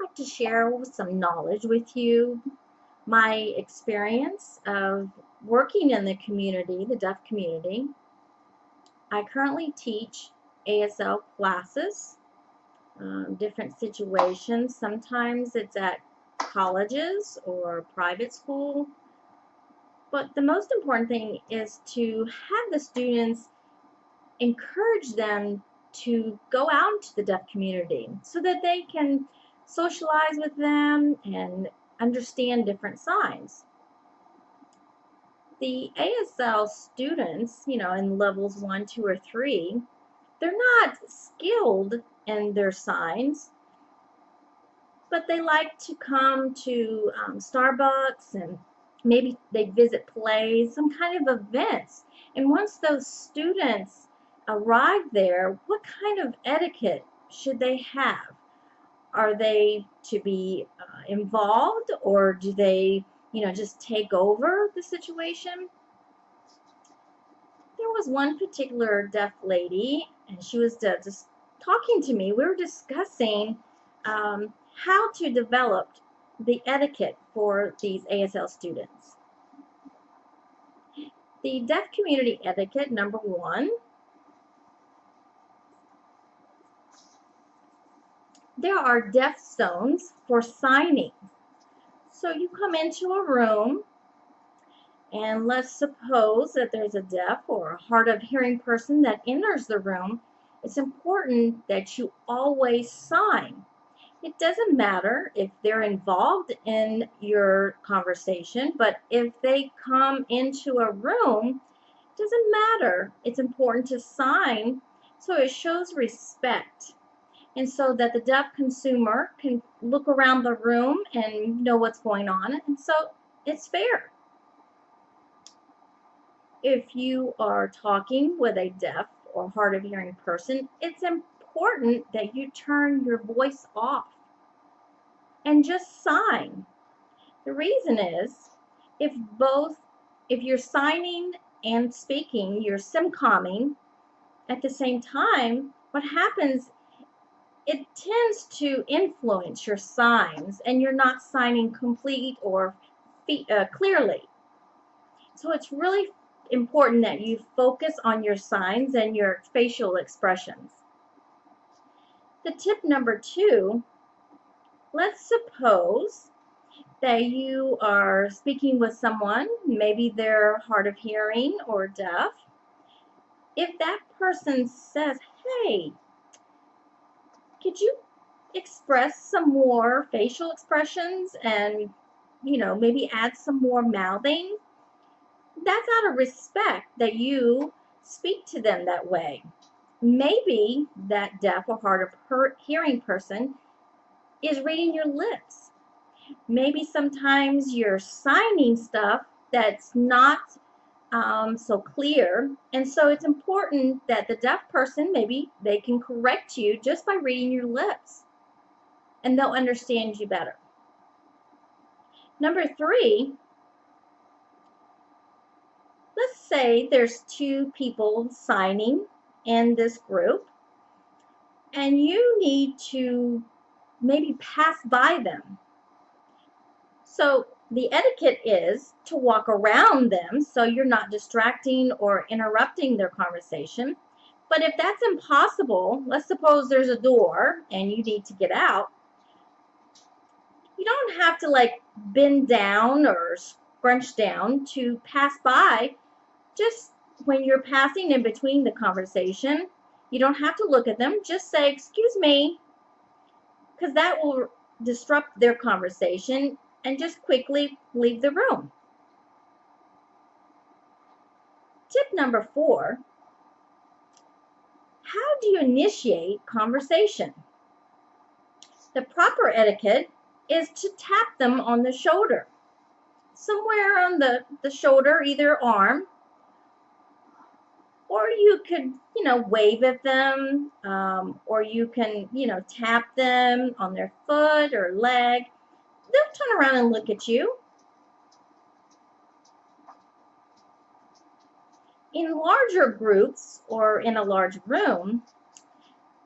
like to share some knowledge with you, my experience of working in the community, the deaf community. I currently teach ASL classes, different situations. Sometimes it's at colleges or private school. But the most important thing is to have the students encourage them to go out into the deaf community so that they can socialize with them and understand different signs. The ASL students, in levels 1, 2, or 3, they're not skilled in their signs, but they like to come to Starbucks, and maybe they visit plays, some kind of events. And once those students arrive there, what kind of etiquette should they have? Are they to be involved, or do they, just take over the situation? There was one particular deaf lady, and she was just talking to me. We were discussing how to develop the etiquette for these ASL students. The deaf community etiquette, number 1, there are deaf zones for signing. So you come into a room, and let's suppose that there's a deaf or a hard of hearing person that enters the room. It's important that you always sign. It doesn't matter if they're involved in your conversation, but if they come into a room, it doesn't matter. It's important to sign so it shows respect, and so that the deaf consumer can look around the room and know what's going on, and so it's fair. If you are talking with a deaf or hard of hearing person, it's important that you turn your voice off and just sign. The reason is, if you're signing and speaking, you're simcomming at the same time, what happens, it tends to influence your signs, and you're not signing complete or clearly. So it's really important that you focus on your signs and your facial expressions. The tip number 2, let's suppose that you are speaking with someone, maybe they're hard of hearing or deaf. If that person says, hey, could you express some more facial expressions and, maybe add some more mouthing? That's out of respect that you speak to them that way. Maybe that deaf or hard of hearing person is reading your lips. Maybe sometimes you're signing stuff that's not so clear, and so it's important that the deaf person, maybe they can correct you just by reading your lips, and they'll understand you better. Number 3, let's say there's 2 people signing in this group, and you need to maybe pass by them. So the etiquette is to walk around them so you're not distracting or interrupting their conversation. But if that's impossible, let's suppose there's a door and you need to get out, you don't have to bend down or scrunch down to pass by. Just when you're passing in between the conversation, you don't have to look at them. Just say, excuse me, because that will disrupt their conversation, and just quickly leave the room. Tip number 4, how do you initiate conversation? The proper etiquette is to tap them on the shoulder, somewhere on the shoulder, either arm, or you could, wave at them, or you can, tap them on their foot or leg. They'll turn around and look at you. In larger groups or in a large room,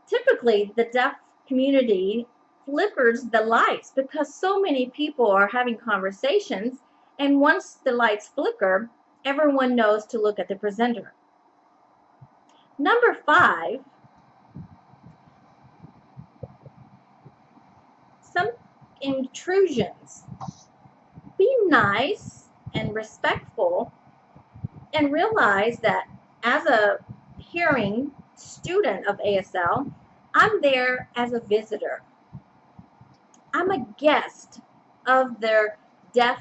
typically the deaf community flickers the lights because so many people are having conversations, and once the lights flicker, everyone knows to look at the presenter. Number 5, some intrusions. Be nice and respectful and realize that as a hearing student of ASL, I'm there as a visitor. I'm a guest of their deaf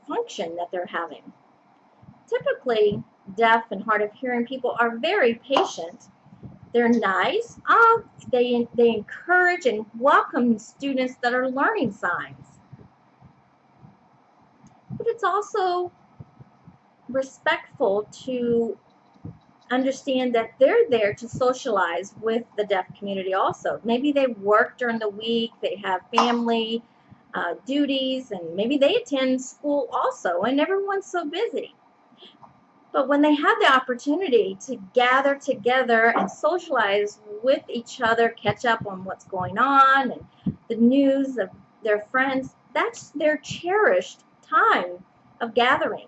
function that they're having. Typically, deaf and hard of hearing people are very patient. They're nice. They encourage and welcome students that are learning signs. But it's also respectful to understand that they're there to socialize with the deaf community also. Maybe they work during the week, they have family duties, and maybe they attend school also, and everyone's so busy. But when they have the opportunity to gather together and socialize with each other, catch up on what's going on and the news of their friends, that's their cherished time of gathering.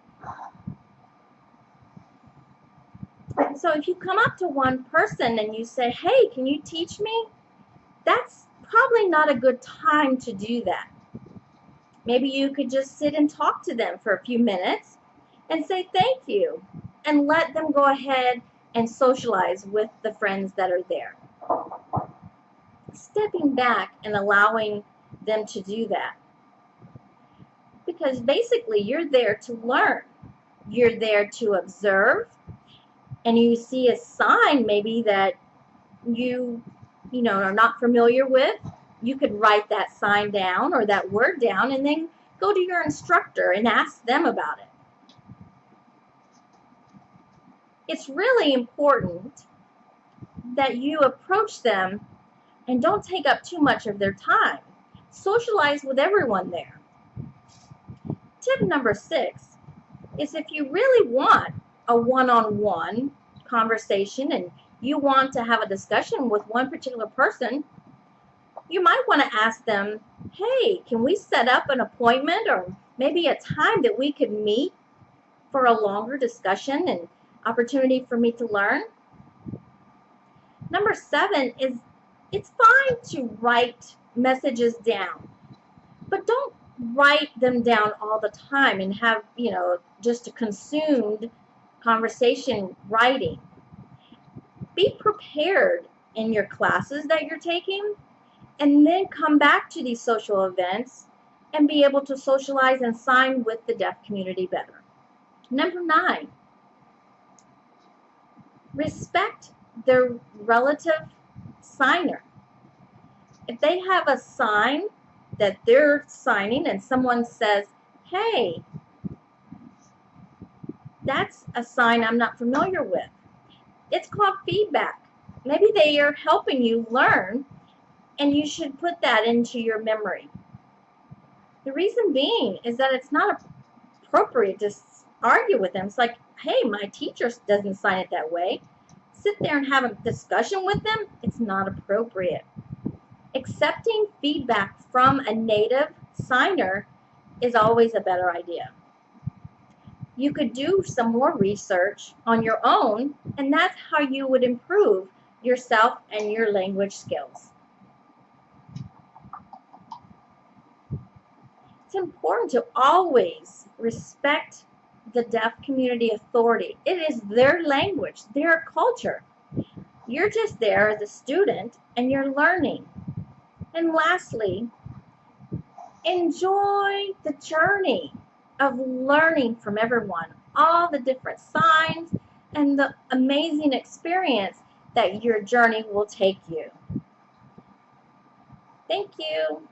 So if you come up to one person and you say, hey, can you teach me? That's probably not a good time to do that. Maybe you could just sit and talk to them for a few minutes and say thank you and let them go ahead and socialize with the friends that are there. Stepping back and allowing them to do that. Because basically you're there to learn. You're there to observe, and you see a sign maybe that you are not familiar with. You could write that sign down or that word down and then go to your instructor and ask them about it. It's really important that you approach them and don't take up too much of their time. Socialize with everyone there. Tip number 6 is if you really want a one-on-one conversation and you want to have a discussion with one particular person, you might want to ask them, hey, can we set up an appointment or maybe a time that we could meet for a longer discussion and opportunity for me to learn? Number 7 is it's fine to write messages down, but don't write them down all the time and have, just a consumed conversation writing. Be prepared in your classes that you're taking, and then come back to these social events and be able to socialize and sign with the deaf community better. Number 9, respect their relative signer. If they have a sign that they're signing and someone says, hey, that's a sign I'm not familiar with, it's called feedback. Maybe they are helping you learn, and you should put that into your memory. The reason being is that it's not appropriate to argue with them. It's like, hey, my teacher doesn't sign it that way. Sit there and have a discussion with them. It's not appropriate. Accepting feedback from a native signer is always a better idea. You could do some more research on your own, and that's how you would improve yourself and your language skills. It's important to always respect the deaf community authority. It is their language, their culture. You're just there as a student and you're learning. And lastly, enjoy the journey of learning from everyone, all the different signs and the amazing experience that your journey will take you. Thank you.